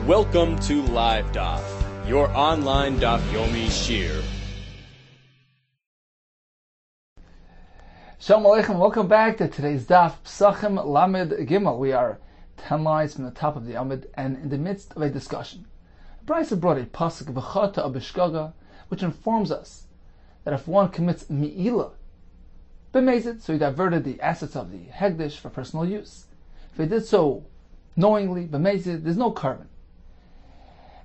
Welcome to Live Daf, your online Daf Yomi Shir. Shalom Aleichem, welcome back to today's Daf Pesachim Lamed Gimel. We are 10 lines from the top of the Amud and in the midst of a discussion. Brisa brought a pasuk v'chata abishgaga, which informs us that if one commits mi'ila, b'mezid, so he diverted the assets of the hegdish for personal use. If he did so knowingly, b'mezid, there's no carbon.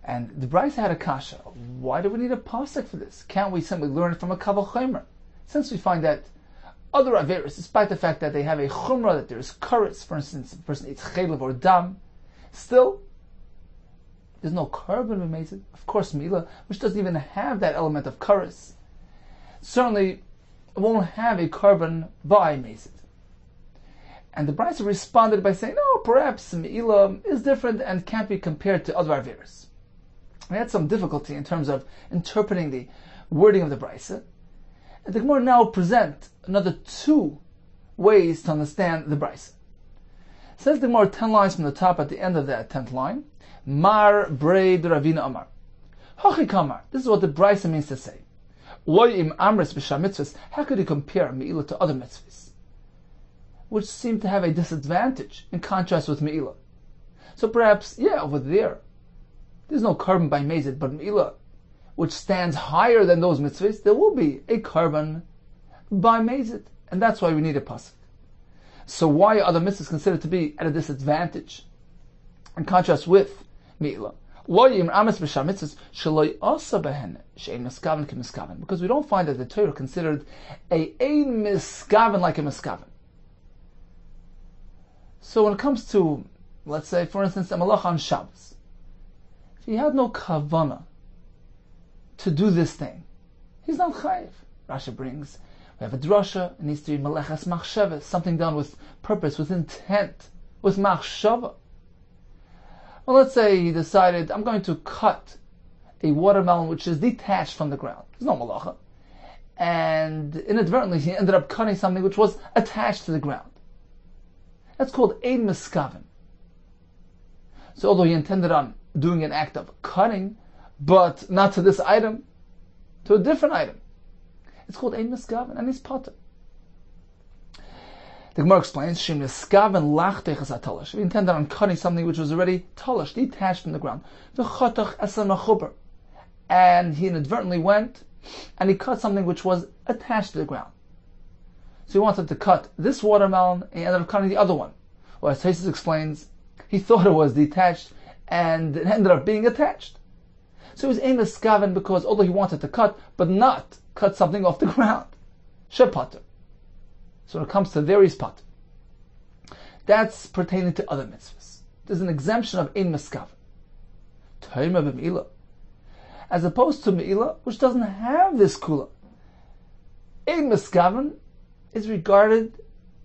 And the Brisa had a kasha. Why do we need a pasuk for this? Can't we simply learn it from a kavah chomer? Since we find that other averis, despite the fact that they have a chumrah, that there is karetz, for instance, if a person eats chaylev or dam, still, there's no carbon b'mezid. Of course, mi'ila, which doesn't even have that element of karetz, certainly won't have a carbon by mezid. And the Brisa responded by saying, no, perhaps mi'ila is different and can't be compared to other averis. We had some difficulty in terms of interpreting the wording of the Brisa. And the Gemara now present another two ways to understand the Brisa. Says the Gemara 10 lines from the top at the end of that 10th line, Mar Breid Ravina Amar. Hachi Kamar. This is what the Brisa means to say. Loy im amris b'shar mitzvahs. How could you compare Me'ilah to other mitzvahs, which seem to have a disadvantage in contrast with Me'ilah? So perhaps, over there's no carbon by mezid, but Me'ilah, which stands higher than those mitzvahs, there will be a carbon by mezid, and that's why we need a pasuk. So why are other mitzvahs considered to be at a disadvantage in contrast with Me'ilah? Because we don't find that the Torah considered ein miskaven like a miskaven. So when it comes to, let's say, for instance, a malach on Shabbos, if he had no kavana to do this thing, he's not chayiv. Rashi brings, we have a drasha, it needs to be meleches machshava, something done with purpose, with intent, with machshava. Well, let's say he decided, I'm going to cut a watermelon which is detached from the ground. There's no malacha. And inadvertently he ended up cutting something which was attached to the ground. That's called ein miskaven. So although he intended on doing an act of cutting, but not to this item, to a different item, it's called ein miskaven, and he's potter. The Gemara explains, Shem miskaven lachtech as atalash. He intended on cutting something which was already talash, detached from the ground. V'chatach as machuber, and he inadvertently went and he cut something which was attached to the ground. So he wanted to cut this watermelon, and he ended up cutting the other one. Well, as Taisus explains, he thought it was detached, and it ended up being attached. So he was ein miskaven because although he wanted to cut, but not cut something off the ground. Shepater. So when it comes to various pater, that's pertaining to other mitzvahs. There's an exemption of ein miskaven. Toima b'me'ilah. As opposed to me'ilah, which doesn't have this kula. Ein miskaven is regarded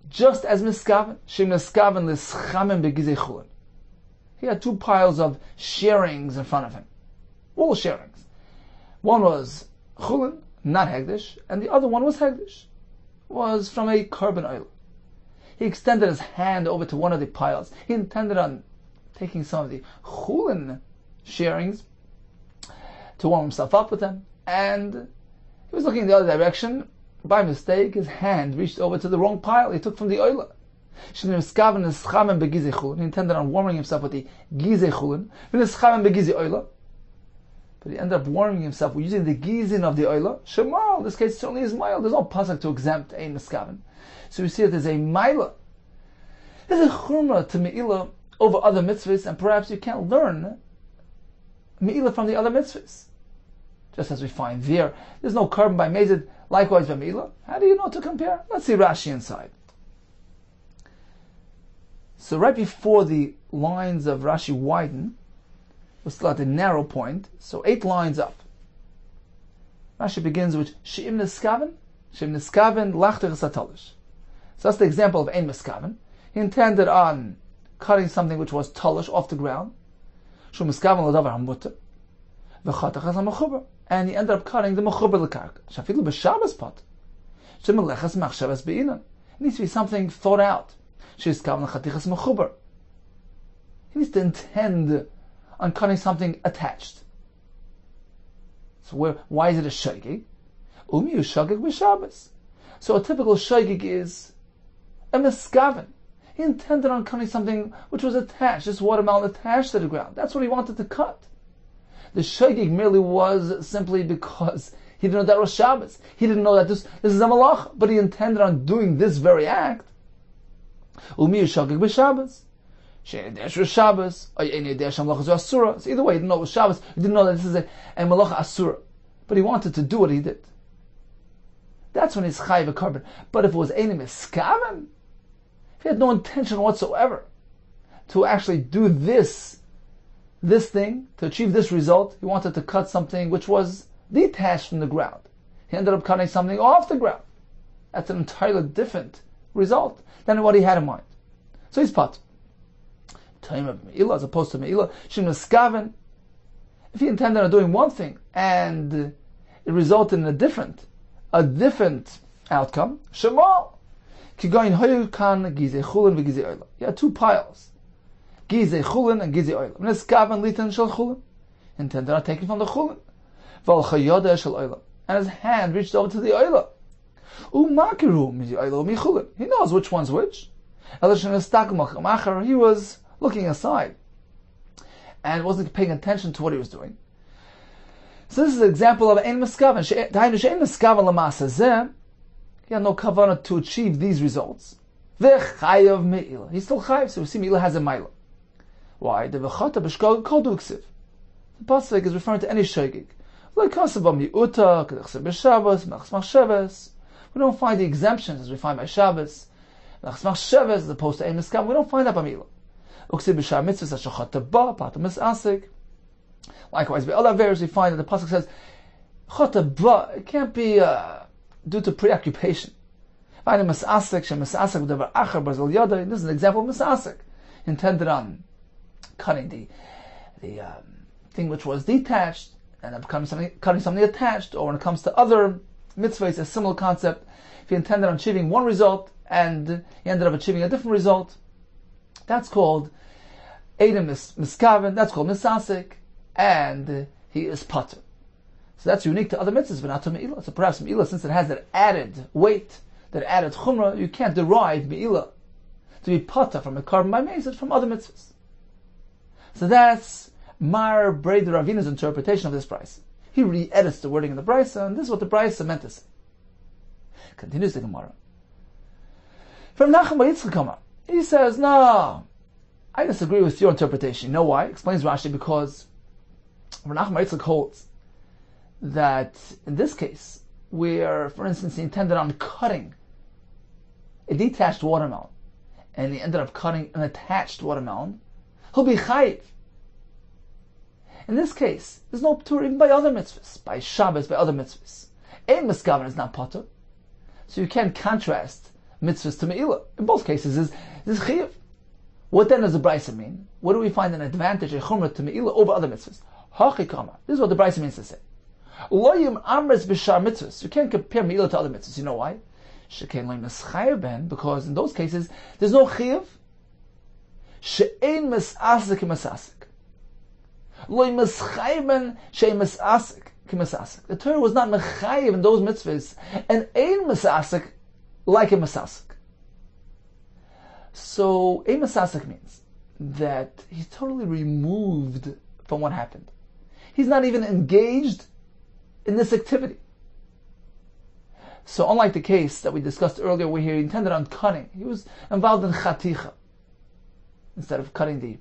just as miskaven. Shem miskaven l'schamim begizei chulin. He had two piles of sharings in front of him. All sharings. One was chulin, not hegdish, and the other one was hegdish. Was from a carbon oil. He extended his hand over to one of the piles. He intended on taking some of the chulin sharings to warm himself up with them, and he was looking in the other direction. By mistake, his hand reached over to the wrong pile. He took from the oil. He intended on warming himself with the gizeh chulin, but he ended up warming himself using the gizin of the oila. Shemal, this case certainly is mild. There's no pasuk to exempt ein miskaven. So we see that there's a milah. There's a chumrah to me'ilah over other mitzvahs, and perhaps you can't learn me'ilah from the other mitzvahs. Just as we find there's no carbon by mezid, likewise by me'ilah. How do you know to compare? Let's see Rashi inside. So right before the lines of Rashi widen, we're still at the narrow point, so 8 lines up. Rashi begins with She'im Niskaven Lachtech Satalish. So that's the example of Ein Miskaven. He intended on cutting something which was talish off the ground. Shu Miskaven L'davar HaMutter V'chatach as HaMechuber. And he ended up cutting the Mechuber L'karka. Shafilu B'Shabbos Pot. She'melechas Machshavas Be'inan. It needs to be something thought out. She'Iskaven L'chatichas Mechuber. He needs to intend on cutting something attached. So why is it a shaygig? Umi is shaygig b'Shabbos. So a typical shaygig is a miskaven. He intended on cutting something which was attached, this watermelon attached to the ground. That's what he wanted to cut. The shaygig merely was simply because he didn't know that was Shabbos. He didn't know that this is a malach, but he intended on doing this very act. Umi is shaygig b'Shabbos. Shabbos, so either way, he didn't know it was Shabbos, he didn't know that this is a malacha asura, but he wanted to do what he did. That's when he's chayiv a carbon. But if it was enim eskaven, if he had no intention whatsoever to actually do this thing, to achieve this result, he wanted to cut something which was detached from the ground. He ended up cutting something off the ground. That's an entirely different result than what he had in mind. So he's pat. Time of Me'ilah as opposed to Me'ilah. Shin Meskaven. If he intended on doing one thing and it resulted in a different outcome, Shema. Kigoyin hoyu kan gizei chulin v'gizei oila. You had two piles. Gizei chulin and gizei oila. Meskaven litan shel chulin. Intended on taking from the chulin. Val chayodeh shel oila. And his hand reached over to the oila. U'makiru mizei oila u'michulin. He knows which one's which. He was looking aside and wasn't paying attention to what he was doing. So this is an example of ein miskaven. Dainu she'ein miskaven l'ma'aseh zeh. He had no kavanah to achieve these results. V'chayav me'ilah. He's still chayav, so we see me'ilah has a ma'ila. Why? The v'chata b'shkol kol duksiv. The pasuk is referring to any shaygig. Like kasava mi'uta, k'dechsev b'Shabbos, machs machsheves. We don't find the exemptions as we find by Shabbos. Machs machsheves as opposed to ein miskaven. We don't find that by me'ilah. Likewise, by other verses, we find that the pasuk says, "Chata it can't be due to preoccupation. This is an example of misasek, intended on cutting the thing which was detached and cutting something attached. Or when it comes to other mitzvahs, a similar concept. If he intended on achieving one result and he ended up achieving a different result, that's called Edim Miskaven, that's called Misasik, and he is Pater. So that's unique to other mitzvahs, but not to Me'ilah. So perhaps Me'ilah, since it has that added weight, that added chumrah, you can't derive Me'ilah to be Pater from a carbon by Mezid from other mitzvahs. So that's Mar Breder Ravina's interpretation of this brisa. He re-edits the wording in the brisa, and this is what the brisa meant to say. Continues the Gemara. From Nachum Bar Yitzchak, he says, no, I disagree with your interpretation. You know why? Explains Rashi, because Nachum Bar Yitzchak holds that in this case, where, for instance, he intended on cutting a detached watermelon, and he ended up cutting an attached watermelon, he'll be chayiv. In this case, there's no p'tur even by other mitzvahs, by Shabbos, by other mitzvahs. Ein miskaven is not patur, so you can't contrast mitzvahs to me'ilah. In both cases, is chayiv. What then does the brisa mean? What do we find an advantage, a chumrah to me'ilah over other mitzvahs? Hachikama. This is what the brisa means to say. Loyim amres b'shar mitzvahs. You can't compare me'ilah to other mitzvahs. You know why? Shekain loyim neschayev ben, because in those cases there's no chayiv. She'ein mesasik mesasik. Loyim meschayev ben she'ein mesasik mesasik. The Torah was not mechayev in those mitzvahs, and ein mesasik like a mesasik. So ein mesasik means that he's totally removed from what happened. He's not even engaged in this activity. So unlike the case that we discussed earlier where he intended on cutting, he was involved in chaticha. Instead of cutting the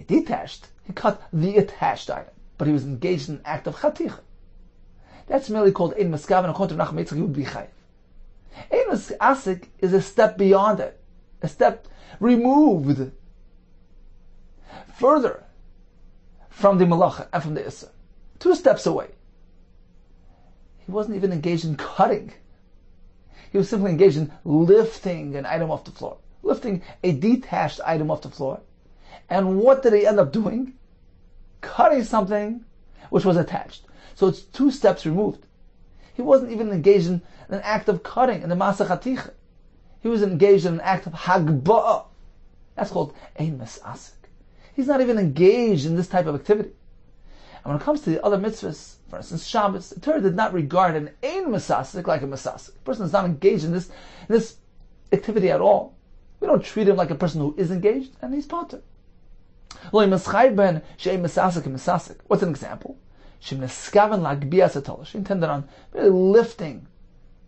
detached, he cut the attached item. But he was engaged in an act of chaticha. That's merely called ein maskav, and according to Nachum Yitzchak, he would be chayiv. Ein masasik is a step beyond it, a step removed further from the malacha and from the issa. 2 steps away. He wasn't even engaged in cutting. He was simply engaged in lifting an item off the floor. Lifting a detached item off the floor. And what did he end up doing? Cutting something which was attached. So it's 2 steps removed. He wasn't even engaged in an act of cutting in the Masa Chaticha. He was engaged in an act of hagba'ah. That's called ein masasik. He's not even engaged in this type of activity. And when it comes to the other mitzvahs, for instance, Shabbos, the Torah did not regard an ein masasik like a masasik. A person is not engaged in this activity at all. We don't treat him like a person who is engaged, and he's potter. What's an example? She intended on really lifting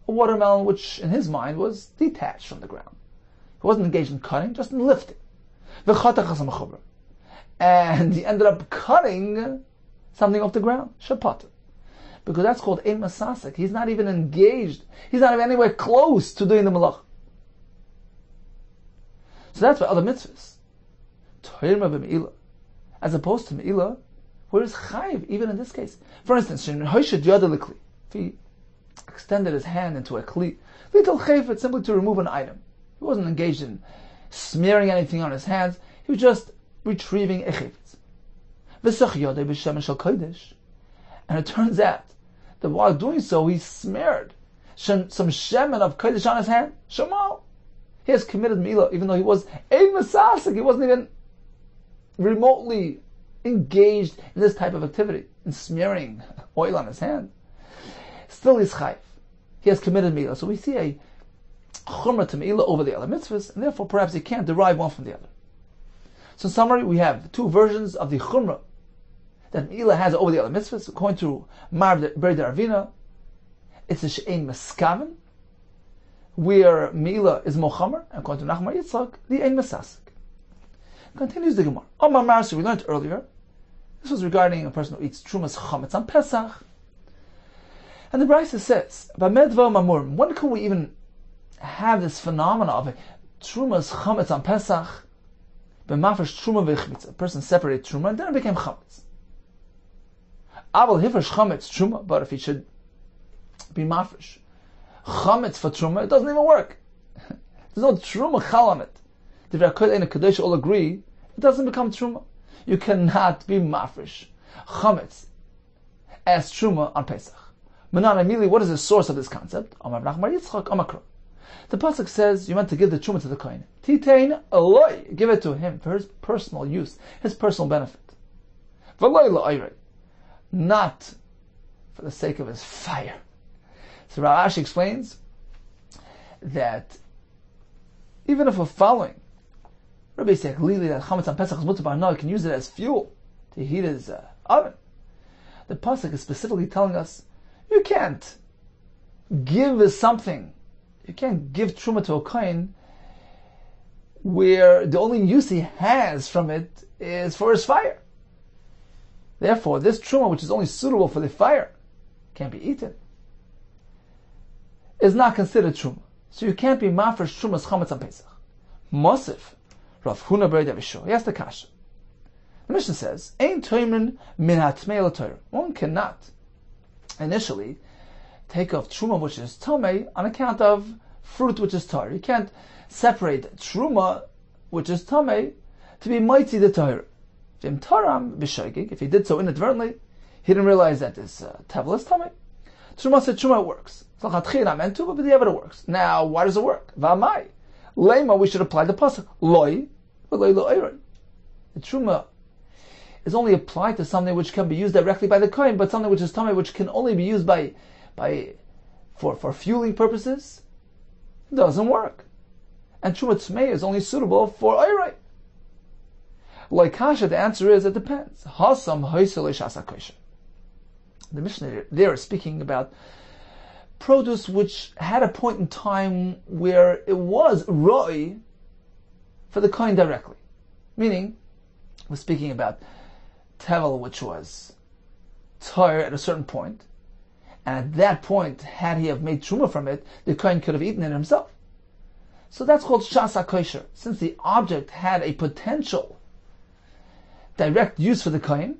a watermelon which, in his mind, was detached from the ground. He wasn't engaged in cutting, just in lifting. And he ended up cutting something off the ground. Shapata. Because that's called ein masasik. He's not even engaged. He's not even anywhere close to doing the malach. So that's why other mitzvahs, as opposed to me'ilah, where is chayiv, even in this case. For instance, if he extended his hand into a kli, simply to remove an item. He wasn't engaged in smearing anything on his hands. He was just retrieving a chayfetz. And it turns out that while doing so, he smeared some shemen of kodesh on his hand. Shamal. He has committed milah, even though he was ein masasik. He wasn't even remotely engaged in this type of activity, in smearing oil on his hand. Still he's chayv. He has committed milah. So we see a chumrah to milah over the other mitzvahs, and therefore perhaps he can't derive one from the other. So in summary, we have two versions of the chumrah that milah has over the other mitzvahs. According to Mar Breder Avina, it's a she'ein meskaven, where milah is mochamer, and according to Nachman Yitzchak, the ein masasik. Continues the Gemara. Omar Marsu, we learned earlier, this was regarding a person who eats trumas chametz on Pesach. And the Brisa says, B'medva mamur, when can we even have this phenomena of a trumas chametz on Pesach? B'mafresh truma v'chmitza. A person separated truma and then it became chametz. Abel hifresh chametz truma, but if he should be mafresh chametz for truma, it doesn't even work. There's no truma chal on it. The V'akod and the Kadosh all agree, it doesn't become truma. You cannot be mafresh chametz as truma on Pesach. Manan Amili, what is the source of this concept? Amar Nachman Yitzchak Amakra. The pasuk says you meant to give the truma to the kohen. Titein aloi, give it to him for his personal use, his personal benefit. V'loi la'oyrei, not for the sake of his fire. So Rav Ashi explains that even if we're following Rabbi Yisrael Lili that chametz on Pesach is mutar bar, can use it as fuel to heat his oven. The pasuk is specifically telling us you can't give something. You can't give truma to a kohen where the only use he has from it is for his fire. Therefore, this truma, which is only suitable for the fire, can't be eaten, is not considered truma. So you can't be mafresh trumas chametz on Pesach. Mosif, Rav Huna Brei Davisho. He asked the kasha. The Mishnah says, "Ein toimin min hatmei l'Torah." One cannot initially take off truma which is tomei on account of fruit which is tar. You can't separate truma which is tomei to be mighty the Torah. V'im taram b'shoigig. If he did so inadvertently, he didn't realize that this tevel is tomei. Truma said truma works. So chatchila meant to, but the evidence works. Now, why does it work? V'amai lema, we should apply the pasuk loy v'loy lo'oyrei. The truma is only applied to something which can be used directly by the kohen, but something which is tamei, which can only be used for fueling purposes, doesn't work. And truma tmei is only suitable for oyrei. Like kasha, the answer is it depends. Hasam hoysel shasa kosher. The Mishnah there is speaking about produce which had a point in time where it was roi for the kohen directly. Meaning, we're speaking about tevel which was tar at a certain point, and at that point, had he have made truma from it, the kohen could have eaten it himself. So that's called shasa kosher. Since the object had a potential direct use for the kohen,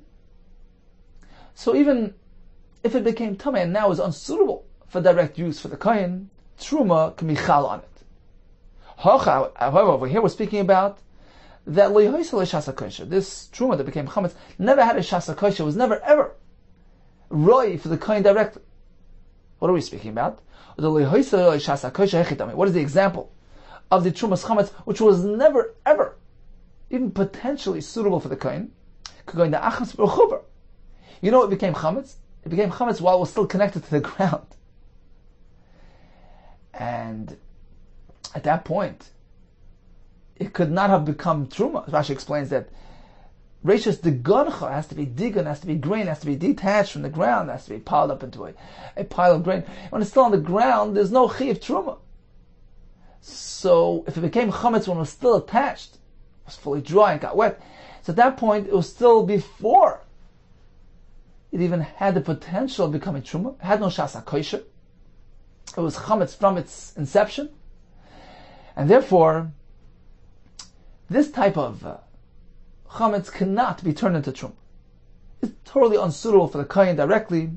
so even if it became tamei and now is unsuitable for direct use for the kohen, truma can be chal on it. However, over here we're speaking about that shasa kosher. This truma that became chametz never had a shasa kosher, was never ever roi for the kohen directly. What are we speaking about? What is the example of the trumas chametz which was never ever even potentially suitable for the kohen, could go into achmas b'chuber. You know it became chametz? It became chametz while it was still connected to the ground. And at that point, it could not have become truma. Rashi explains that Reishis the goncha has to be digun, has to be grain, has to be detached from the ground, has to be piled up into a pile of grain. When it's still on the ground, there's no chiyuv truma. So if it became chametz when it was still attached, it was fully dry and got wet, so at that point it was still before it even had the potential of becoming truma. It had no shasa kosher. It was chametz from its inception, and therefore this type of chametz cannot be turned into truma. It's totally unsuitable for the kohen directly.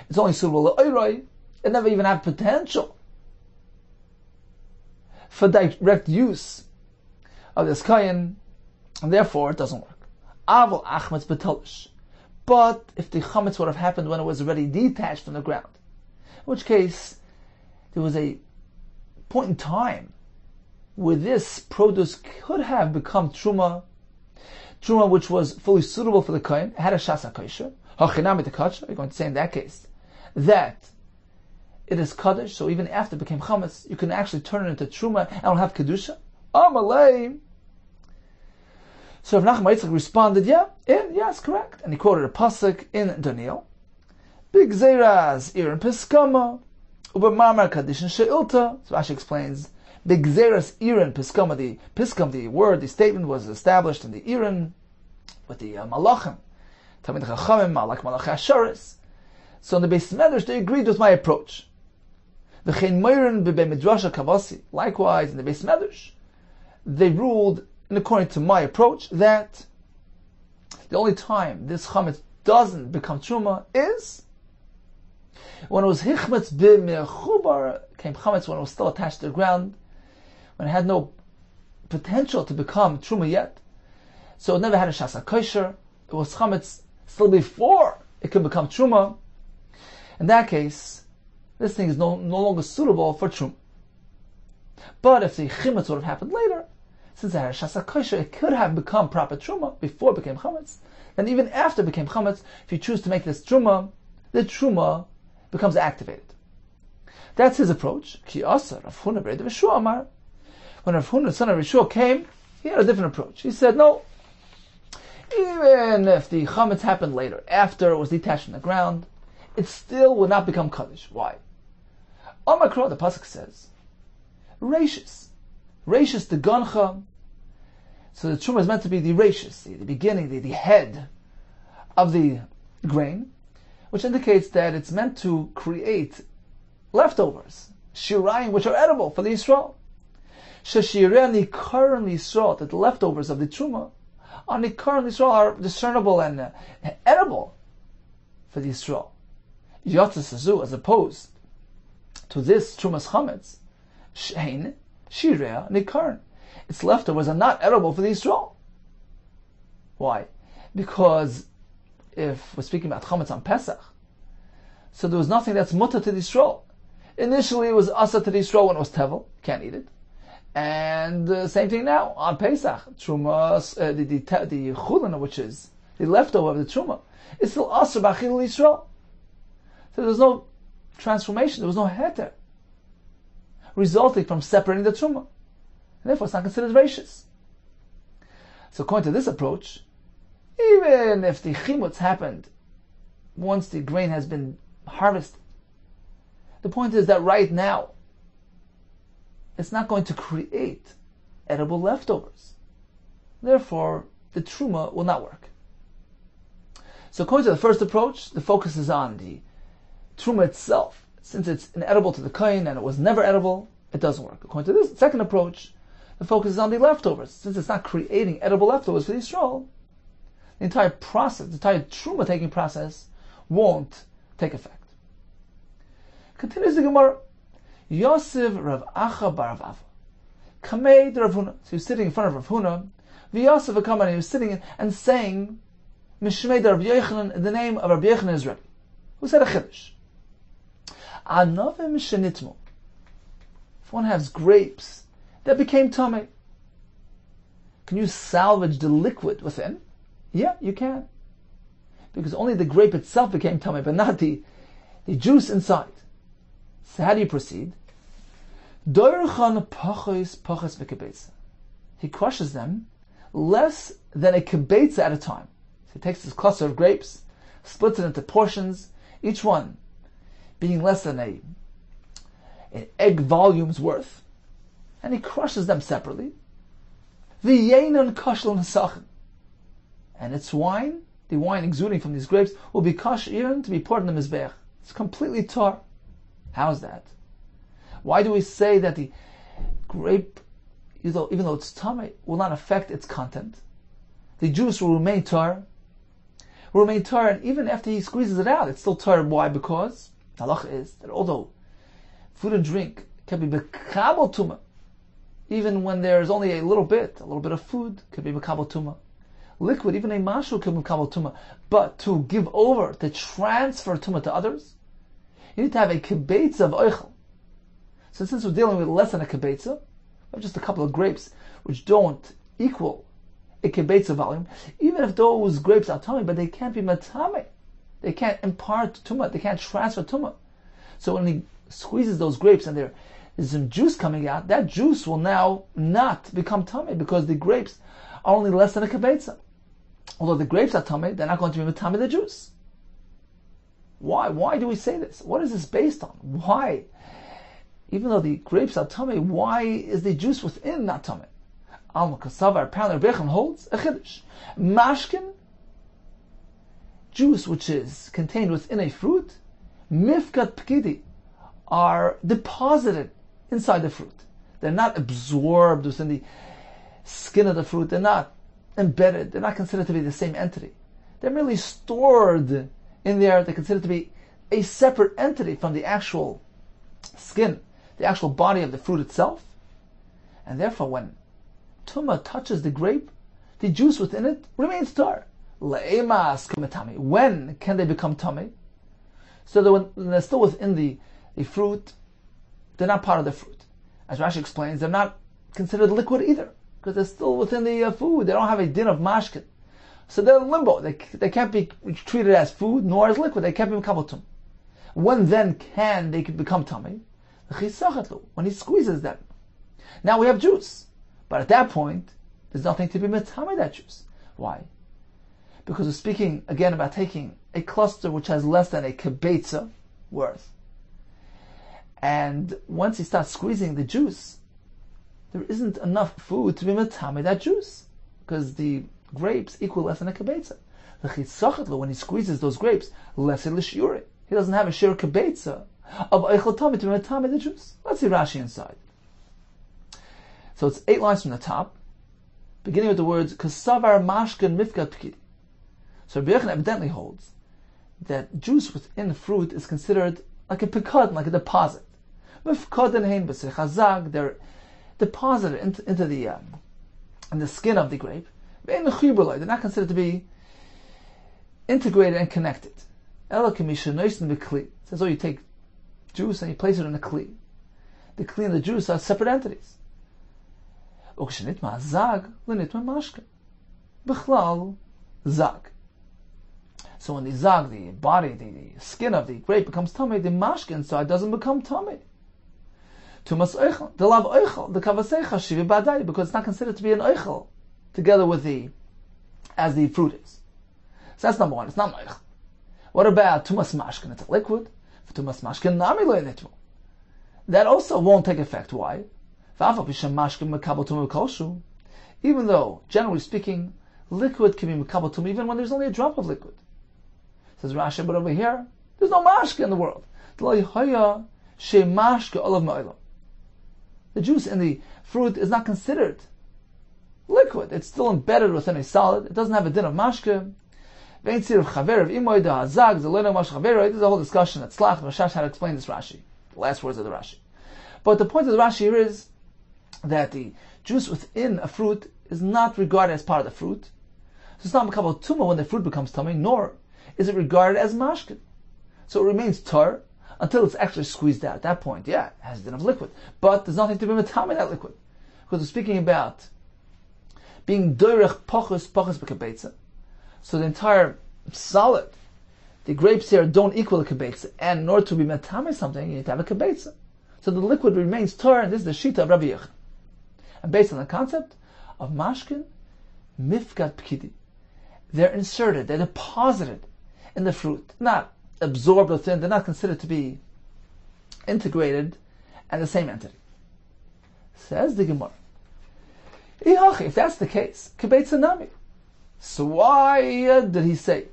It's only suitable to oiroi. It never even had potential for direct use of this kohen, and therefore it doesn't work. Aval achmetz betolish. But if the chametz would have happened when it was already detached from the ground, in which case there was a point in time where this produce could have become truma which was fully suitable for the kohen, had a shasa kosher, hachinami tekachah. You're going to say in that case that it is kaddish, so even after it became chametz, you can actually turn it into truma and it'll have kedusha. Amalei. So Rav Nachman Yitzchak responded, yes, correct. And he quoted a pasuk in Daniel. Big zeras irin piskama, uber marmar kadishin she'ilta. So Rashi explains, Big zeras irin piskama, the word, the statement was established in the irin with the malachim, Talmid Chachamim, like Malachi Asharis. So in the Beis Medrash, they agreed with my approach. V'chein moirin b'bei midrasha kavasi. Likewise, in the Beis Medrash, they ruled, and according to my approach, that the only time this chametz doesn't become truma is when it was hichmetz b'mechubar, came chametz when it was still attached to the ground, when it had no potential to become truma yet. So it never had a shasa kosher. It was chametz still before it could become truma. In that case, this thing is no longer suitable for truma. But if the chimetz would have happened later, since it had a shasa kosher, it could have become proper truma before it became chametz. And even after it became chametz, if you choose to make this truma, the truma becomes activated. That's his approach. Ki asa Rav Huna b'Reid Yeshua Amar. When Rav Huna, son of Yeshua, came, he had a different approach. He said, no, even if the chametz happened later, after it was detached from the ground, it still would not become kaddish. Why? Omakro, the pasuk says, Reishis the gancha. So the truma is meant to be the reishis, the beginning, the head of the grain, which indicates that it's meant to create leftovers, shirayim, which are edible for the Yisrael. Sheshirei nikaron Yisrael, that the leftovers of the truma are nikaron Yisrael, are discernible and edible for the Yisrael. Yotzes azu, as opposed to this trumas chametz, shein shirei nikaron, its leftovers are not edible for the Yisrael. Why? Because if we're speaking about chametz on Pesach, so there was nothing that's mutter to the Yisrael. Initially it was asa to the Yisrael when it was tevel, can't eat it. And same thing now on Pesach, trumas, the chulin, which is the leftover of the truma, is still asa b'achil Yisrael. So there's no transformation, there was no heter resulting from separating the truma. And therefore it's not considered rachis. So according to this approach, even if the chimutz happened once the grain has been harvested, the point is that right now it's not going to create edible leftovers. Therefore, the truma will not work. So according to the first approach, the focus is on the truma itself. Since it's inedible to the kohen and it was never edible, it doesn't work. According to this second approach, the focus is on the leftovers. Since it's not creating edible leftovers for the Yisrael, the entire process, the entire truma taking process won't take effect. Continues the Gemara. Yosef Rav Acha bar Rav Ava. Kamei Rav Huna. So he was sitting in front of Rav Huna. V'Yosef Akaman, he was sitting and saying, Mishmei Rav Yechanan, in the name of Rabbi Yechanan his Rebbe, who said a chiddush. Anovim shenitmu. If one has grapes that became tamei, can you salvage the liquid within? Yeah, you can. Because only the grape itself became tamei, but not the juice inside. So how do you proceed? He crushes them less than a kibetza at a time. So he takes this cluster of grapes, splits it into portions, each one being less than an egg volume's worth, and he crushes them separately. And its wine, the wine exuding from these grapes, will be kasher to be poured in the mizbeach. It's completely tar. How's that? Why do we say that the grape, even though it's tamei, will not affect its content? The juice will remain tar. And even after he squeezes it out, it's still tar. Why? Because the halacha is that although food and drink can be mekabel tumah, even when there's only a little bit of food can be mekabel tumah. Liquid, even a mashu can be mekabel tumah. But to give over, to transfer tumah to others, you need to have a kibetza of oichel. So since we're dealing with less than a kibetza, just a couple of grapes which don't equal a kibetza volume, even if those grapes are tamei, but they can't be matame. They can't impart tumah. They can't transfer tumah. So when he squeezes those grapes and there's some juice coming out, that juice will now not become tamei because the grapes are only less than a kibetza. Although the grapes are tamei, they're not going to be matame the juice. Why? Why do we say this? What is this based on? Why? Even though the grapes are tamei, why is the juice within not tamei? Alma Kasavar, apparently Rabbi Yehuda holds a chiddush. Mashkin, juice which is contained within a fruit, mifkat pkidi, are deposited inside the fruit. They're not absorbed within the skin of the fruit. They're not embedded. They're not considered to be the same entity. They're merely stored in there. They're considered to be a separate entity from the actual skin, the actual body of the fruit itself. And therefore, when tumah touches the grape, the juice within it remains tar. Le'emas kametami. When can they become tamei? So that when they're still within the fruit, they're not part of the fruit. As Rashi explains, they're not considered liquid either, because they're still within the food. They don't have a din of mashkin. So they're in limbo. They can't be treated as food nor as liquid. They can't be mekabel tumah. When then can they become tamei? When he squeezes them. Now we have juice. But at that point, there's nothing to be metamei that juice. Why? Because we're speaking again about taking a cluster which has less than a kibetza worth. And once he starts squeezing the juice, there isn't enough food to be metamei that juice. Because the grapes equal less than a kibetza. When he squeezes those grapes, less l'shiure. He doesn't have a shir kibetza of eichel tamei to be metamei the juice. Let's see Rashi inside. So it's 8 lines from the top, beginning with the words Kasavar Mashkin Mifkat Pkidi. So Rabbi Yehuda evidently holds that juice within fruit is considered like a pikad, like a deposit. Mifkaden hein b'sechazag, they're deposited into the in the skin of the grape. They're not considered to be integrated and connected. It says, you take juice and you place it in a kli. The kli and the juice are separate entities. Zag. So when the zag, the body, the skin of the grape becomes tamei, the mashke inside doesn't become tamei. Tumas oichel, the lav oichel, the kavasecha shivi badai, because it's not considered to be an oichel together with as the fruit is. So that's number one. It's not oichel. What about tumas mashkin? It's a liquid. For tumas mashkin, nami lo yinitmu. That also won't take effect. Why? Even though, generally speaking, liquid can be mekabel tumah even when there's only a drop of liquid. Says Rashi, but over here, there's no mashke in the world. The juice in the fruit is not considered liquid. It's still embedded within a solid. It doesn't have a din of mashke. There's a whole discussion at Slach, Rashash, how to explain this Rashi. The last words of the Rashi. But the point of the Rashi here is that the juice within a fruit is not regarded as part of the fruit. So it's not mekabel tumah when the fruit becomes tamei, nor is it regarded as mashkin. So it remains tar until it's actually squeezed out. At that point, yeah, it has a din of liquid. But there's nothing to be metamei that liquid. Because we're speaking about being doirech pachus b'kebetza. So the entire solid, the grapes here don't equal a kebetza, and in order to be metame something, you need to have a kebetza. So the liquid remains tor, and this is the shita of Rabbi Yehuda. And based on the concept of mashkin, mifkat pkidi, they're inserted, they're deposited in the fruit, not absorbed within, they're not considered to be integrated and the same entity. Says the Gemara, if that's the case, kibetza nami. So why did he say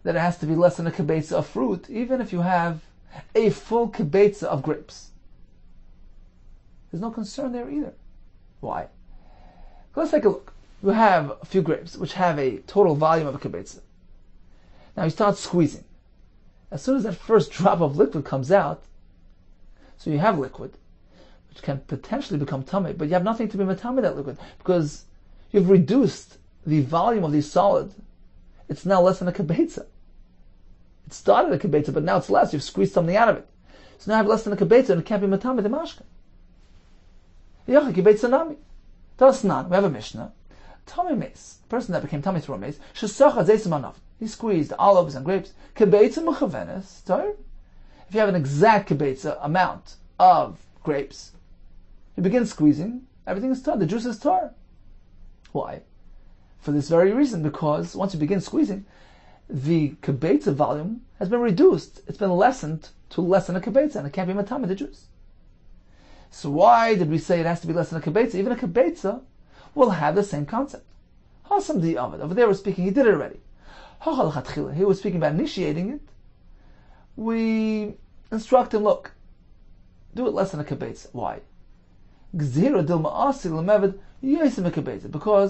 that it has to be less than a kibetza of fruit, even if you have a full kibetza of grapes? There's no concern there either. Why? Let's take a look. You have a few grapes which have a total volume of a kibetza. Now you start squeezing. As soon as that first drop of liquid comes out, so you have liquid, which can potentially become tummy, but you have nothing to be matame that liquid, because you've reduced the volume of the solid. It's now less than a kibetza. It started a kibetza, but now it's less. You've squeezed something out of it. So now I have less than a kibetza, and it can't be matame the mashka. Yacha kibetza nami. Tasnan. We have a mishnah. Tummy mace. The person that became tummy through a mace. Shesacha zeisimanav. He squeezed olives and grapes. Kibetza mechavenes. Tar. If you have an exact kibetza amount of grapes, you begin squeezing, everything is tar. The juice is tar. Why? For this very reason, because once you begin squeezing, the kibetza volume has been reduced. It's been lessened to less than a kibetza, and it can't be matame the juice. So why did we say it has to be less than a kibetza? Even a kibetza will have the same concept. Hasam di Avad. Over there we're speaking, he did it already. He was speaking about initiating it. We instruct him, look, do it less than a kibetza. Why? Because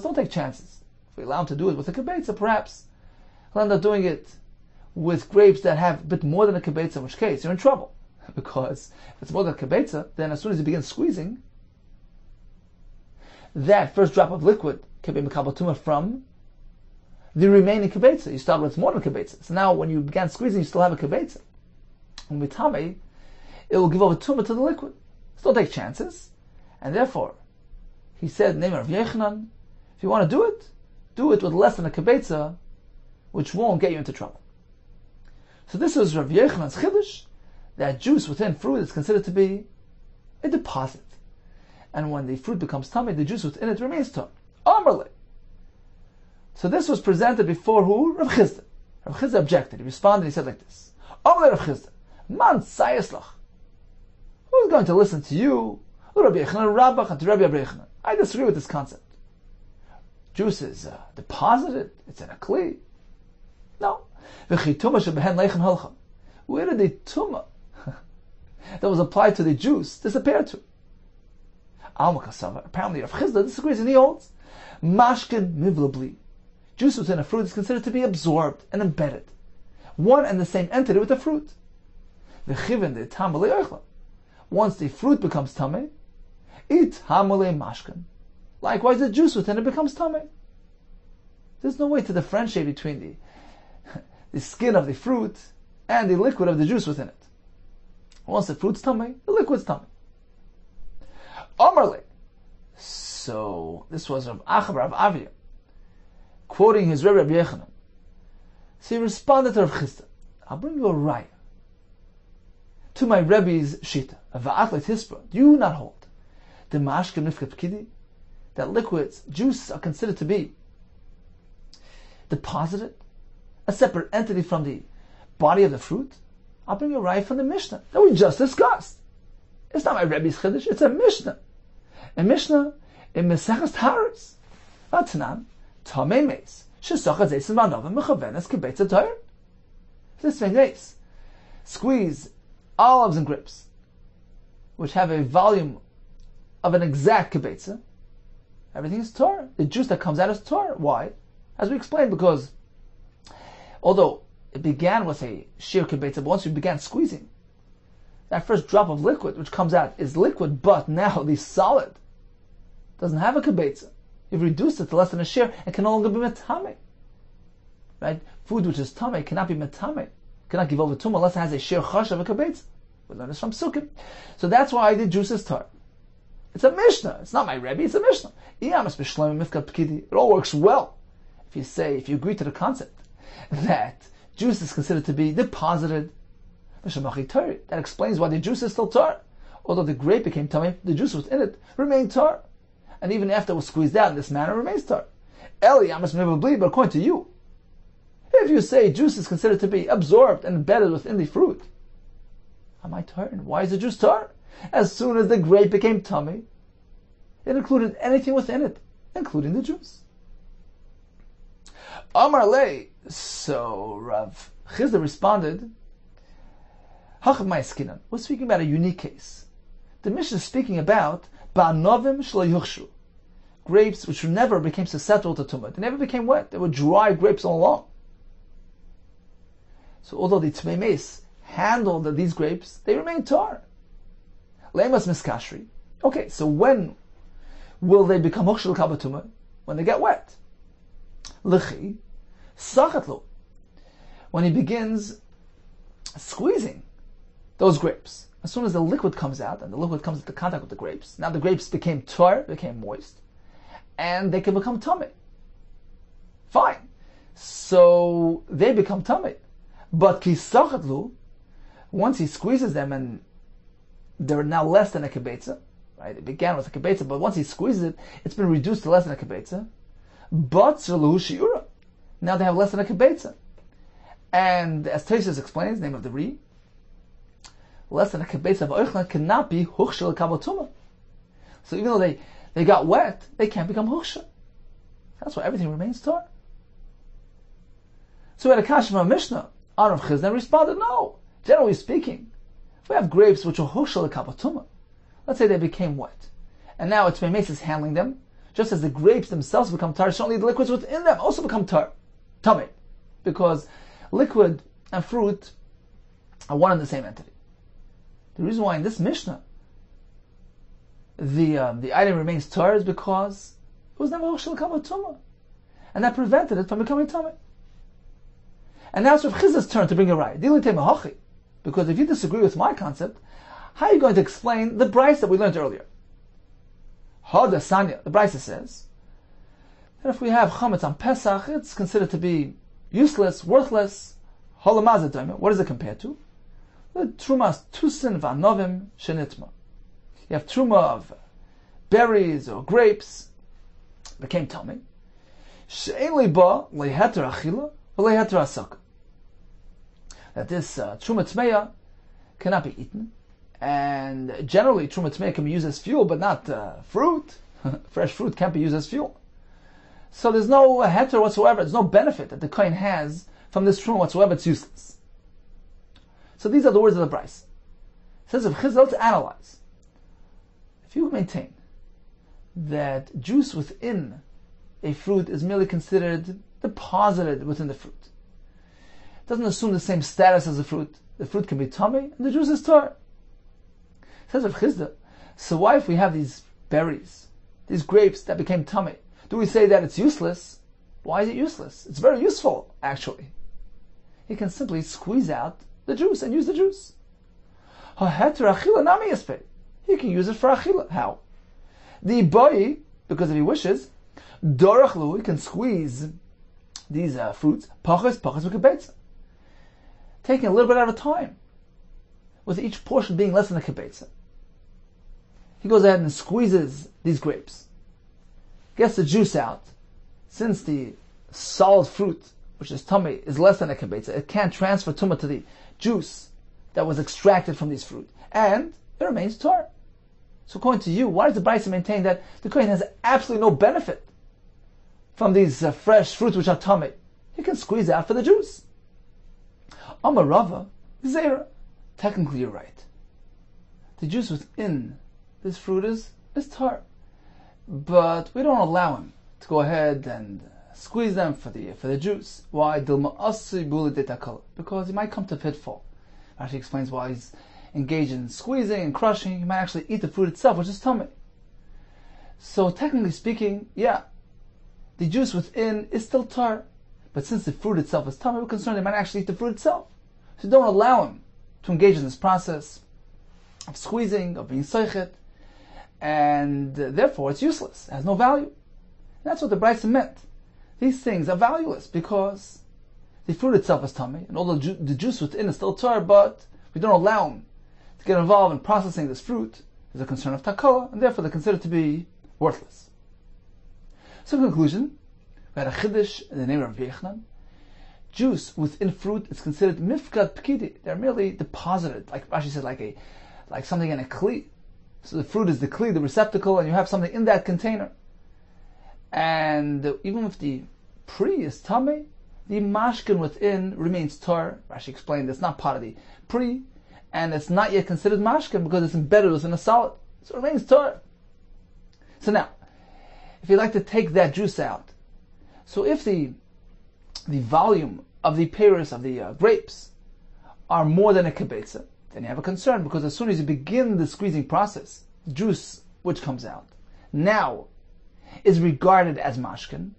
don't take chances. If we allow him to do it with a kibetza, perhaps he'll end up doing it with grapes that have a bit more than a kibetza, in which case you're in trouble. Because if it's more than a kibetza, then as soon as you begin squeezing, that first drop of liquid can be mekabel tumah from the remaining kibetza. You start with more than kibetza. So now when you began squeezing, you still have a kibetza. When we tame, it will give over tumah to the liquid. So don't take chances. And therefore, he said, name of Yechanan, if you want to do it with less than a kibetza, which won't get you into trouble. So this is Rav Yechanan's chiddush, that juice within fruit is considered to be a deposit. And when the fruit becomes tummy, the juice within it remains tummy. Amarle. So this was presented before who? Rav Chisda. Rav Chisda objected. He responded, he said like this. Amarle Rav Chisda. Man sayeslach. Who's going to listen to you? Rabbi Yehuda Rabbach and to Rabbi Yehuda. I disagree with this concept. Juice is deposited. It's in a kli. No. Where did the tumah that was applied to the juice disappear to? Apparently Rav Chisda disagrees, and he holds mashkin mivlabli. Juice within a fruit is considered to be absorbed and embedded, one and the same entity with the fruit. Once the fruit becomes tameh, it hamale mashkin. Likewise, the juice within it becomes tameh. There's no way to differentiate between the skin of the fruit and the liquid of the juice within it. Once the fruit's tameh, the liquid's tameh. Amarle. So this was Rav Acha Rav Avia quoting his Rabbi Yechanan. So he responded to Rav Chisda, I'll bring you a raya to my Rebbe's shita. Va'atlet hispra. Do you not hold the mashkin nifkat pkidi, that liquids, juices are considered to be deposited, a separate entity from the body of the fruit? I'll bring you a raya from the Mishnah that we just discussed. It's not my Rebbe's chiddush, it's a Mishnah. A Mishnah in Meseches Taharos. Atanan, Tamei Meis, Shesachat Zeisim V'Anavim Mechavenes Kibetza Torah. This means squeeze olives and grapes, which have a volume of an exact kibetza. Everything is Torah. The juice that comes out is Torah. Why? As we explained, because although it began with a sheer kibetza, but once we began squeezing, that first drop of liquid which comes out is liquid, but now the solid doesn't have a kibetza. You've reduced it to less than a sheer and can no longer be metame. Right? Food which is tame cannot be metame. Cannot give over tumah unless it has a sheer chash of a kibetza. We learn this from Sukkim. So that's why the juice is tar. It's a Mishnah. It's not my Rebbe, it's a Mishnah. It all works well. If you agree to the concept that juice is considered to be deposited, that explains why the juice is still tar. Although the grape became tummy, the juice within it remained tar. And even after it was squeezed out in this manner, it remains tar. But according to you, if you say juice is considered to be absorbed and embedded within the fruit, am I tar? And why is the juice tar? As soon as the grape became tummy, it included anything within it, including the juice. Amar lei. So Rav Chizda responded, we're speaking about a unique case. The Mishnah is speaking about ba'anovim shelo yuchshu, grapes which never became susceptible to tumah. They never became wet. They were dry grapes all along. So although the Tmei Meis handled these grapes, they remain tar. Leimas miskashri. Okay, so when will they become huchshel kabatuma? When they get wet. L'chi sachatlu. When he begins squeezing those grapes. As soon as the liquid comes out, and the liquid comes into contact with the grapes, now the grapes became tar, became moist, and they can become tummy. Fine. So they become tummy. But kisachatlu, once he squeezes them and they're now less than a kibetza, right? It began with a kibetza, but once he squeezes it, it's been reduced to less than a kibetza. But shiura. Now they have less than a kibetza. And as Tosfos explains, name of the Ri, less than a kibetza of oichlan cannot be huchshel kabotuma. So even though they got wet, they can't become huchshel. That's why everything remains tar. So we had a kasha from a Mishnah. Rav Chizda responded, no. Generally speaking, if we have grapes which are huchshel kabotuma, let's say they became wet, and now it's Tmei Meis is handling them, just as the grapes themselves become tar, certainly the liquids within them also become tar, tummy, because liquid and fruit are one and the same entity. The reason why in this Mishnah the item remains tar is because it was never huchshel kabotuma, and that prevented it from becoming tummy. And now it's Rav Chizda's turn to bring a raya. Because if you disagree with my concept, how are you going to explain the brayso that we learned earlier? Hada Sanya, the brayso says that if we have chametz on Pesach, it's considered to be useless, worthless. What does it compare to? The trumas tusin v'anovim shenitma. You have truma of berries or grapes, became tummy. She'en liba leheter achila v'leheter asaka. That this truma tmeya cannot be eaten, and generally truma tmeya can be used as fuel, but not fruit. Fresh fruit can't be used as fuel. So there's no heter whatsoever. There's no benefit that the kohen has from this truma whatsoever. It's useless. So these are the words of the brayso. It says of Chizda to analyze. If you maintain that juice within a fruit is merely considered deposited within the fruit, it doesn't assume the same status as the fruit. The fruit can be tummy and the juice is tar. It says of Chizda, so why if we have these berries, these grapes that became tummy, do we say that it's useless? Why is it useless? It's very useful, actually. You can simply squeeze out the juice and use the juice. He can use it for achila. How? The boy, because if he wishes, dorachlu, he can squeeze these fruits, pachas v'kibetza, taking a little bit at a time, with each portion being less than a kibetza. He goes ahead and squeezes these grapes, gets the juice out. Since the solid fruit, which is tummy, is less than a kibetza, it can't transfer tumah to the juice that was extracted from these fruit, and it remains tar. So according to you, why does the brayso maintain that the kohen has absolutely no benefit from these fresh fruits which are tummy? He can squeeze out for the juice. Amar Rava, Zera. Technically you're right. The juice within this fruit is tar. But we don't allow him to go ahead and squeeze them for the juice. Why? Because he might come to pitfall. Rashi explains why he's engaged in squeezing and crushing. He might actually eat the fruit itself, which is tummy. So technically speaking, yeah, the juice within is still tar. But since the fruit itself is tummy, we're concerned he might actually eat the fruit itself. So don't allow him to engage in this process of squeezing, of being soichet. and therefore it's useless, it has no value. And that's what the Brisa meant. These things are valueless because the fruit itself is tummy, and although the juice within is still tar, but we don't allow them to get involved in processing this fruit. There's a concern of takala, and therefore they're considered to be worthless. So in conclusion, we had a chiddush in the name of Rabbi Yehuda. Juice within fruit is considered mifkad pkidi. They're merely deposited, like Rashi said, like something in a kli. So the fruit is the kli, the receptacle, and you have something in that container. And even if the pri is tamei, the mashkin within remains tar. Rashi explained it's not part of the pri, and it's not yet considered mashkin because it's embedded within a solid. So it remains tar. So now, if you'd like to take that juice out, so if the volume of the peiros of the grapes are more than a kibetza, then you have a concern, because as soon as you begin the squeezing process, the juice which comes out now is regarded as mashkin,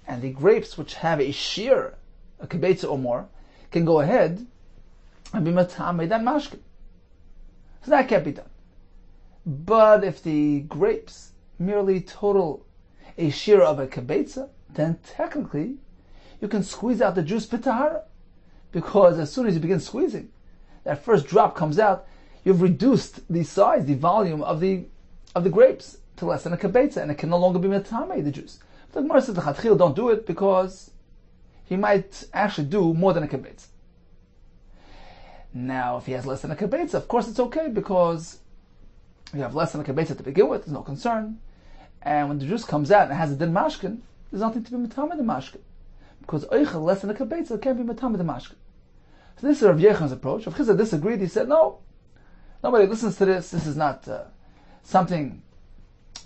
and the grapes which have a shear, a kibetza or more, can go ahead and be matamei that mashkin. So that can't be done. But if the grapes merely total a shear of a kibetza, then technically you can squeeze out the juice b'tahara, because as soon as you begin squeezing, that first drop comes out, you've reduced the size, the volume of the grapes to less than a kibetza, and it can no longer be metamei, the juice. But the Gemara says the chatchil don't do it because he might actually do more than a kibetza. Now, if he has less than a kibetza, of course it's okay, because you have less than a kibetza to begin with, there's no concern. And when the juice comes out and it has a din mashkin, there's nothing to be metamei the mashkin, because oichel less than a kibetza can't be metamei the mashkin. So this is Rav Yehuda's approach. Rav Chizda disagreed. He said, no, nobody listens to this. This is not something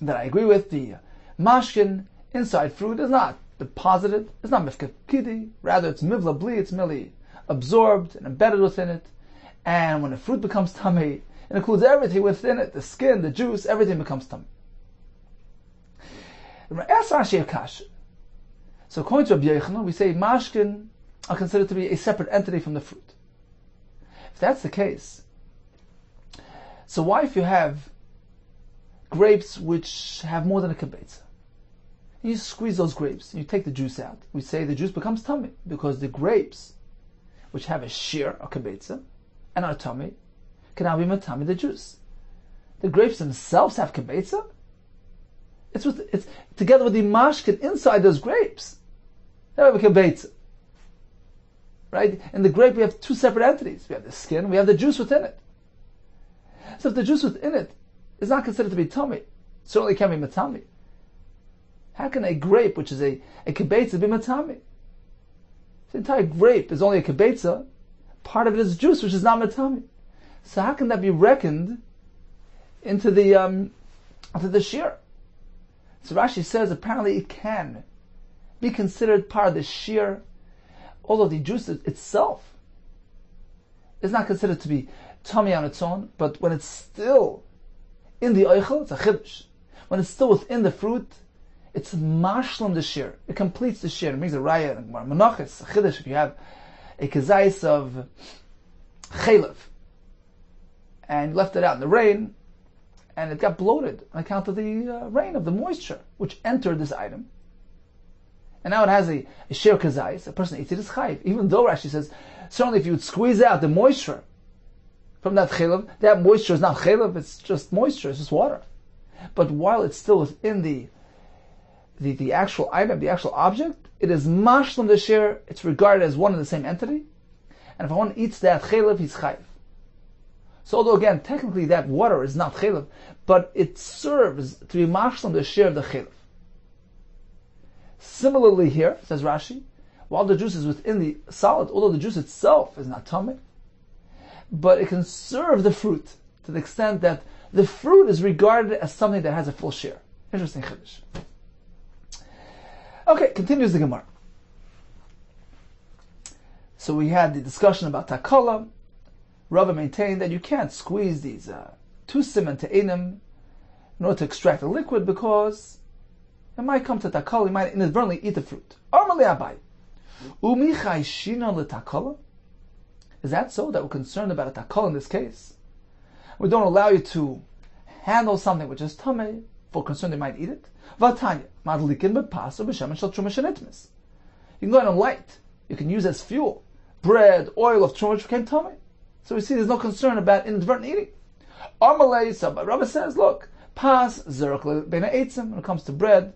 that I agree with. The mashkin inside fruit is not deposited. It's not mifkat kidi. Rather, it's mivla bli. It's merely absorbed and embedded within it. And when the fruit becomes tummy, it includes everything within it, the skin, the juice, everything becomes tummy. So according to Rabbi Yehuda, we say mashkin are considered to be a separate entity from the fruit. If that's the case, so why, if you have grapes which have more than a kibetza, you squeeze those grapes and you take the juice out, we say the juice becomes tummy, because the grapes which have a shear, a kibetza, and are tummy, can now be matami the juice. The grapes themselves have kibetza. It's together with the mashkin inside those grapes, they have a kibetza. Right? In the grape we have two separate entities. We have the skin, we have the juice within it. So if the juice within it is not considered to be tummy, it certainly can't be matami. How can a grape, which is a kibetza, be matami? The entire grape is only a kibetza, part of it is juice, which is not matami. So how can that be reckoned into the shear? So Rashi says apparently it can be considered part of the shear, although the juice itself is not considered to be tummy on its own, but when it's still in the oichel, it's a chiddush. When it's still within the fruit, it's mashlam the shear. It completes the shear. It makes a raya and menachis, a chiddush. If you have a kezais of chaylev and you left it out in the rain, and it got bloated on account of the rain, of the moisture which entered this item, and now it has a sheer kazais, a person eats it is chayiv. Even though Rashi says, certainly if you would squeeze out the moisture from that chaylev, that moisture is not chaylev, it's just moisture, it's just water. But while it's still within the actual item, the actual object, it is mashlam the sheer, it's regarded as one and the same entity. And if one eats that chaylev, he's chayiv. So although again, technically that water is not chaylev, but it serves to be mashlam the sheer of the chaylev. Similarly here, says Rashi, while the juice is within the solid, although the juice itself is not tummy, but it can serve the fruit to the extent that the fruit is regarded as something that has a full share. Interesting chiddush. Okay, continues the Gemara. So we had the discussion about takala. Rava maintained that you can't squeeze these two simon to enim in order to extract the liquid, because it might come to takala, you might inadvertently eat the fruit. Is that so? That we're concerned about a takala in this case? We don't allow you to handle something which is tamei, for concern they might eat it. Vatanya, madlikin bepas or b'shemen shel truma shenitmis. You can go ahead and light. You can use as fuel bread, oil of truma which became tamei. So we see there's no concern about inadvertent eating. Armalei, so Rabbi says, look, pas zerach b'nei eitzim. When it comes to bread,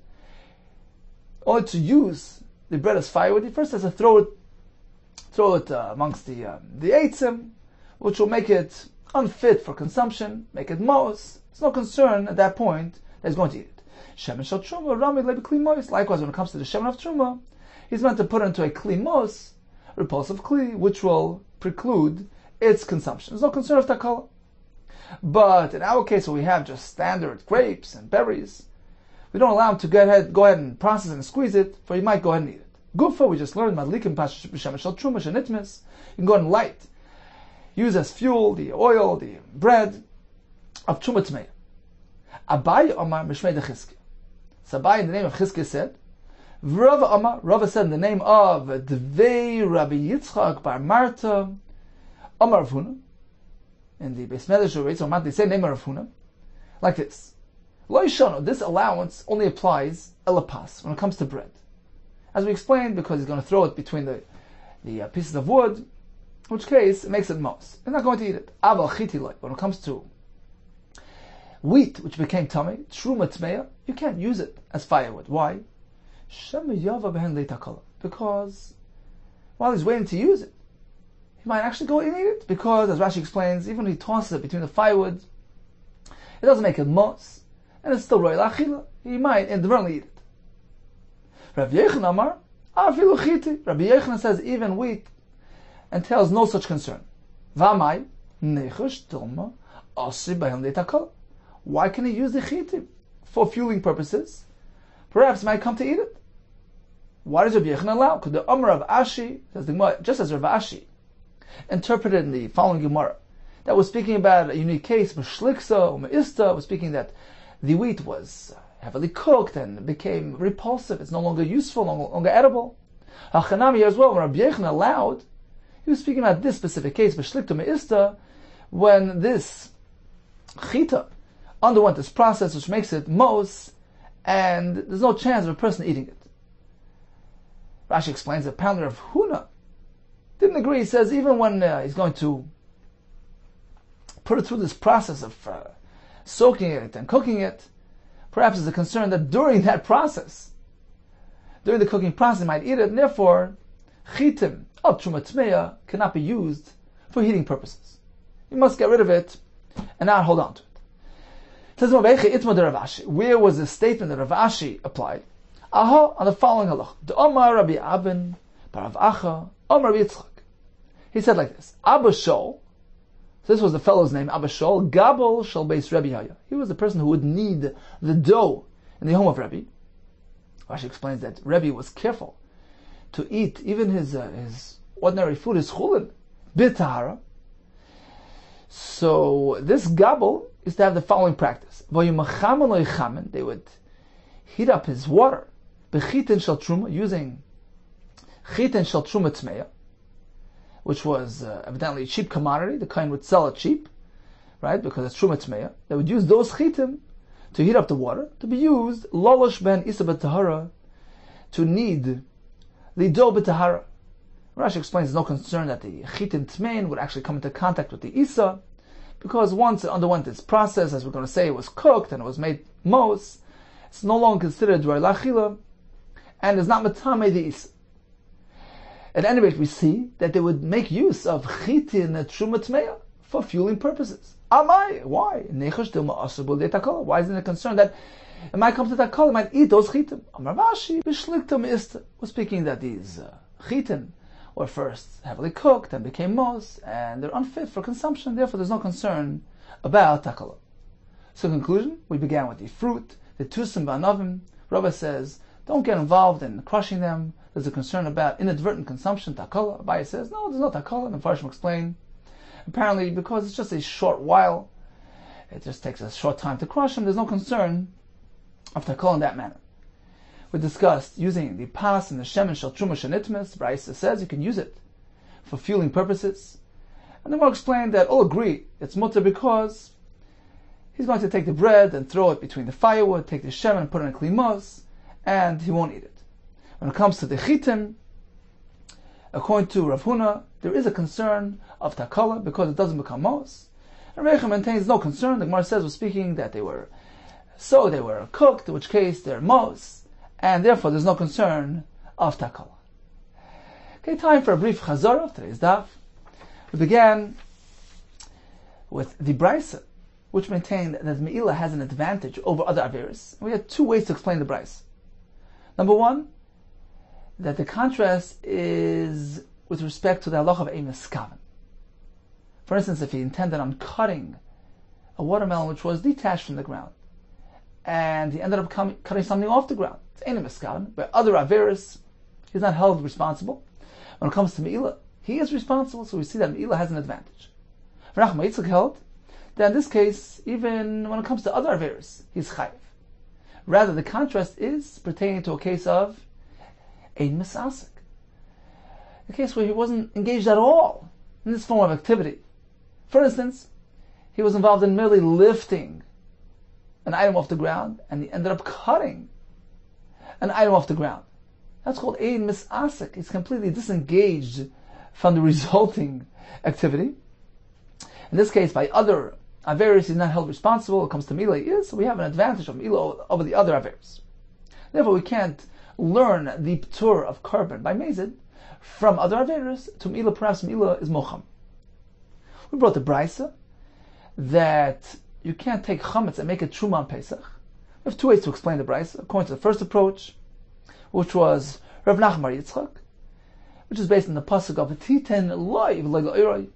only to use the bread as firewood, he first has to throw it amongst the eitzim, which will make it unfit for consumption, make it mos. There's no concern at that point that he's going to eat it. Shemen shel truma rami lebi kli mos. Likewise, when it comes to the shemen of truma, he's meant to put it into a kli mos, repulsive kli, which will preclude its consumption. There's no concern of takala. But in our case, where we have just standard grapes and berries, we don't allow him to go ahead and process it and squeeze it, for he might go ahead and eat it. Gufa, we just learned, madlikim pasha b'shemen shel truma shenitmis. You can go ahead and light, use as fuel the oil, the bread of truma tmeya. Abai Omar Mishmei de Chizkiah. So Abai, in the name of Chizkiah, said, Rava Omar, Rava said in the name of Dvei Rabbi Yitzchak bar Marta, Omar Rav Huna, in the Beis Medrash or Reitzah, they say name of Rav Huna, like this. Lo Yishano, this allowance only applies elapas, when it comes to bread. As we explained, because he's going to throw it between the pieces of wood, in which case it makes it mos. He's not going to eat it. Aval chiti loy, when it comes to wheat, which became tummy, truma tmeya, you can't use it as firewood. Why? Because while he's waiting to use it, he might actually go and eat it. Because, as Rashi explains, even when he tosses it between the firewood, it doesn't make it mos, and it's still roy lachila. He might inadvertently eat it. Rabbi Yehuda Amar, afilu chiti. Rabbi Yehuda says even wheat entails no such concern. V'amai nechush tilma asi b'hem leitakol. Why can he use the chiti for fueling purposes? Perhaps he might come to eat it. Why does Rabbi Yehuda allow? Because the Amar of Ashi, says the Gemara, just as Rav Ashi interpreted in the following Gemara, that was speaking about a unique case, Meshliksa or Me'ista, was speaking that the wheat was heavily cooked and became repulsive. It's no longer useful, no longer edible. Hachanami here as well, when Rabbi Yehuda allowed, he was speaking about this specific case, Meshlikta Me'ista, when this chita underwent this process which makes it mos, and there's no chance of a person eating it. Rashi explains that apparently Rav Huna didn't agree. He says even when he's going to put it through this process of soaking it and cooking it, perhaps there's a concern that during that process, during the cooking process, he might eat it, and therefore chitim of truma tmeya cannot be used for heating purposes. You must get rid of it and not hold on to it. Where was the statement that Rav Ashi applied? Aha, on the following halach. The Omar Rabbi Abin, Barav Acha, Omar Rabbi Yitzchak. He said like this: Abba Shol, this was the fellow's name, Abba Shol, Gabel Shal Beis Rabbi Yaya. He was the person who would knead the dough in the home of Rabbi. Rashi explains that Rabbi was careful to eat even his ordinary food, his chulin, b'tahara. So this Gabel is to have the following practice. They would heat up his water, bechitin shel truma, using chitin shel truma tmeya, which was evidently a cheap commodity. The kind would sell it cheap, right? Because it's truma tmeya. They would use those chitim to heat up the water, to be used lolosh ben isa b'tahara, to knead the dough b'tahara. Rashi explains there's no concern that the chitin tmein would actually come into contact with the isa, because once it underwent this process, as we're going to say, it was cooked and it was made mos, it's no longer considered dvar lachila, and is not matame the isa. At any rate, we see that they would make use of chitin truma tmeya for fueling purposes. Amai, why? Why isn't it concerned that it might come to that color, it might eat those chitim? Amar Rashi, b'shlikta me'ista, was speaking that these chitin were first heavily cooked and became mos, and they're unfit for consumption. Therefore, there's no concern about takala. So, in conclusion, we began with the fruit, the tusim ba'anavim. Rabbi says, don't get involved in crushing them. There's a concern about inadvertent consumption, takala. Abaye says, no, there's no takala. And Farshim explain, apparently, because it's just a short while, it just takes a short time to crush them, there's no concern of takala in that manner. We discussed using the pas and the shemen shel truma shenitmis. Braisa says you can use it for fueling purposes. And then we'll explain that all agree it's mutter because he's going to take the bread and throw it between the firewood, take the shemen and put it in a klimos, and he won't eat it. When it comes to the chitim, according to Rav Huna, there is a concern of takala because it doesn't become mos. And Reicha maintains no concern. The Gemara says was speaking that they were cooked, in which case they're mos, and therefore there's no concern of takala. Okay, time for a brief chazara of today's daf. We began with the Brisa, which maintained that Me'ilah has an advantage over other Averis. We had two ways to explain the Brisa. Number one, that the contrast is with respect to the halacha of ein meskaven. For instance, if he intended on cutting a watermelon which was detached from the ground, and he ended up cutting something off the ground, it's ein meskaven. But other Averis, he's not held responsible. When it comes to Me'ilah, he is responsible, so we see that Me'ilah has an advantage. Rav Yitzchak held that in this case, even when it comes to other Averis, he's chayiv. Rather, the contrast is pertaining to a case of ein misasik, a case where he wasn't engaged at all in this form of activity. For instance, he was involved in merely lifting an item off the ground, and he ended up cutting an item off the ground. That's called ein misasik. He's completely disengaged from the resulting activity. In this case, by other Averis, he's not held responsible. When it comes to Me'ilah, he is. So we have an advantage of Me'ilah over the other Averis. Therefore, we can't learn the Ptur of Korban by Mezid from other Averis to Me'ilah. Perhaps Me'ilah is Mocham. We brought the Brisa that you can't take Chametz and make it Truma on Pesach. We have two ways to explain the Brisa. According to the first approach, which was Rav Nachman Yitzchak, which is based on the pasuk of Titen Loi V'Loi.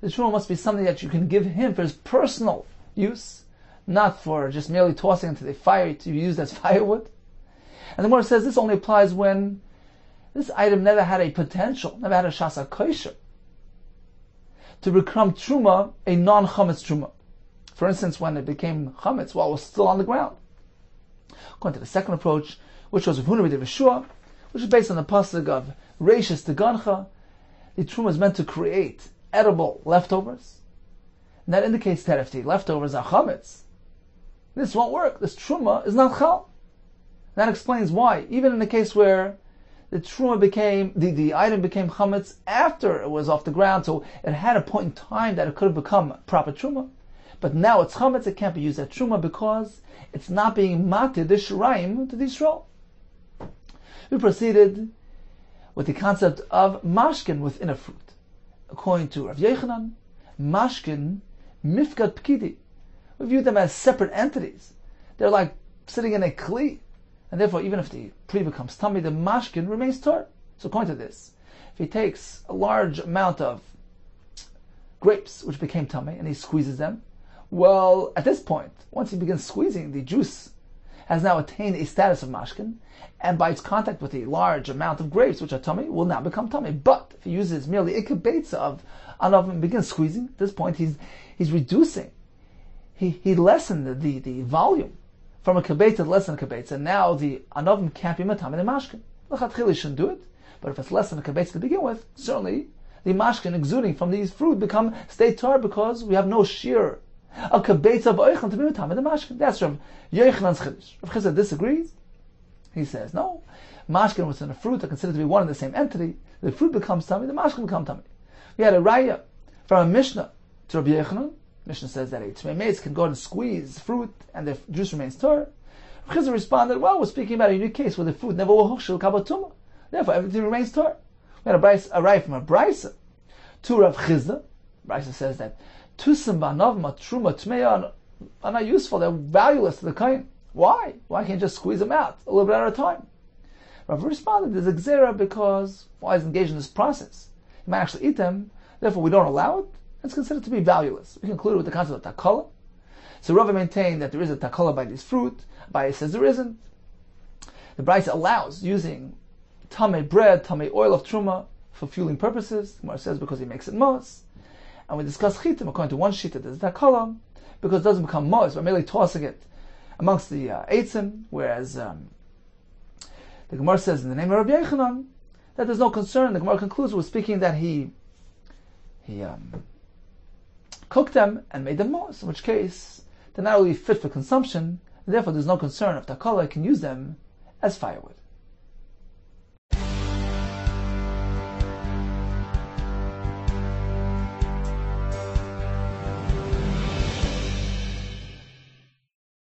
The truma must be something that you can give him for his personal use, not for just merely tossing into the fire to be used as firewood. And the Gemara says this only applies when this item never had a potential, never had a shasa kosher, to become truma, a non-chametz truma. For instance, when it became chametz while it was still on the ground. According to the second approach, which was Rav Huna B'Yeshua, which is based on the pasuk of Reishis Tegancha, the truma is meant to create edible leftovers. And that indicates that if the leftovers are chametz, this won't work. This truma is not chal. That explains why, even in the case where the truma became, the item became chametz after it was off the ground, so it had a point in time that it could have become proper truma, but now it's chametz, it can't be used as truma because it's not being matir the shiraim to the Yisrael. We proceeded with the concept of mashkin within a fruit. According to Rav Yechanan, mashkin, mifkat pkidi. We view them as separate entities. They're like sitting in a kli, and therefore even if the kli becomes tummy, the mashkin remains tar. So according to this, if he takes a large amount of grapes, which became tummy, and he squeezes them, well, at this point, once he begins squeezing, the juice has now attained a status of mashkin, and by its contact with a large amount of grapes, which are tummy, will now become tummy. But if he uses merely a kibetza of anav and begins squeezing, at this point he's reducing. He lessened the volume from a kibetza to less than a kibetza, and now the anavim can't be matami the mashkin. L'chatchila shouldn't do it, but if it's less than a kibetza to begin with, certainly the mashkin exuding from these fruit stay tar because we have no shear. A kibetza of oichel to be matami the mashkin. That's Rav Yechanan's chiddush. Rav Chizda disagrees. He says, no, mashkin within a fruit are considered to be one and the same entity. The fruit becomes tummy, the mashkin becomes tummy. We had a raya from a Mishnah to Rabbi Yehuda. Mishnah says that a Tmei Meis can go and squeeze fruit and the juice remains tar. Rav Chizda responded, well, we're speaking about a unique case where the fruit never will hushel kabatuma. Therefore, everything remains tar. We had a raya from a Brisa to Rav Chizda. Brisa says that tusim ba'anav matruma tmeya are not useful, they're valueless to the kain. Why? Why can't you just squeeze them out a little bit at a time? Rav responded, there's a gzera because while he's engaged in this process, he might actually eat them, therefore we don't allow it. It's considered to be valueless. We concluded with the concept of takala. So Rav maintained that there is a takala by this fruit, Abaye says there isn't. The Brisa allows using tamei bread, tamei oil of truma for fueling purposes. The Gemara says because he makes it mos. And we discuss chitim according to one sheet that there's takala, because it doesn't become mos, but merely tossing it amongst the eitzim, whereas the Gemara says in the name of Rabbi Yechanan that there's no concern. The Gemara concludes with speaking that he cooked them and made them mos, in which case they're not really fit for consumption, and therefore there's no concern if Takala can use them as firewood.